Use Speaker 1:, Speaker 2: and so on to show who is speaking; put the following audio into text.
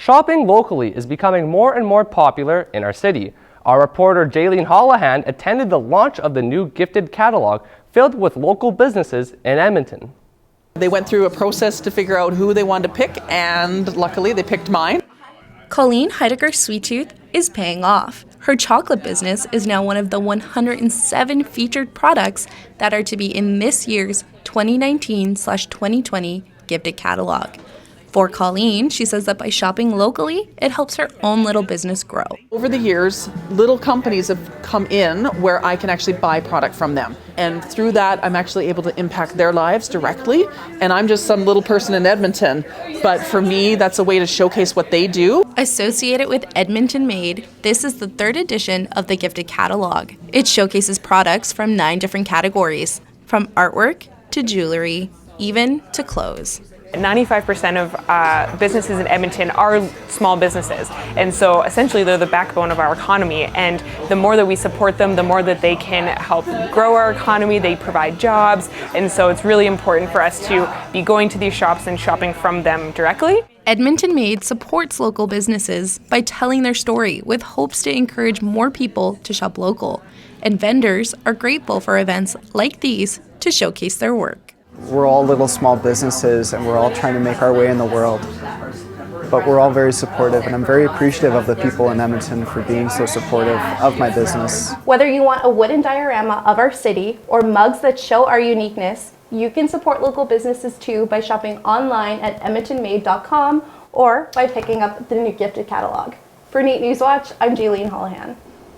Speaker 1: Shopping locally is becoming more and more popular in our city. Our reporter Jaylene Hollahan attended the launch of the new Gifted Catalogue filled with local businesses in Edmonton.
Speaker 2: They went through a process to figure out who they wanted to pick, and luckily they picked mine.
Speaker 3: Colleen Heidegger's Sweet Tooth is paying off. Her chocolate business is now one of the 107 featured products that are to be in this year's 2019/2020 Gifted Catalogue. For Colleen, she says that by shopping locally, it helps her own little business grow.
Speaker 2: Over the years, little companies have come in where I can actually buy product from them. And through that, I'm actually able to impact their lives directly. And I'm just some little person in Edmonton. But for me, that's a way to showcase what they do.
Speaker 3: Associated with Edmonton Made, this is the third edition of the Gifted Catalogue. It showcases products from 9 different categories, from artwork to jewelry, even to clothes.
Speaker 4: 95% of businesses in Edmonton are small businesses, and so essentially they're the backbone of our economy, and the more that we support them, the more that they can help grow our economy. They provide jobs, and so it's really important for us to be going to these shops and shopping from them directly.
Speaker 3: Edmonton Made supports local businesses by telling their story with hopes to encourage more people to shop local, and vendors are grateful for events like these to showcase their work.
Speaker 5: We're all little small businesses and we're all trying to make our way in the world. But we're all very supportive, and I'm very appreciative of the people in Edmonton for being so supportive of my business.
Speaker 6: Whether you want a wooden diorama of our city or mugs that show our uniqueness, you can support local businesses too by shopping online at edmontonmade.com or by picking up the new Gifted Catalogue. For Neat News Watch, I'm Jaylene Hollahan.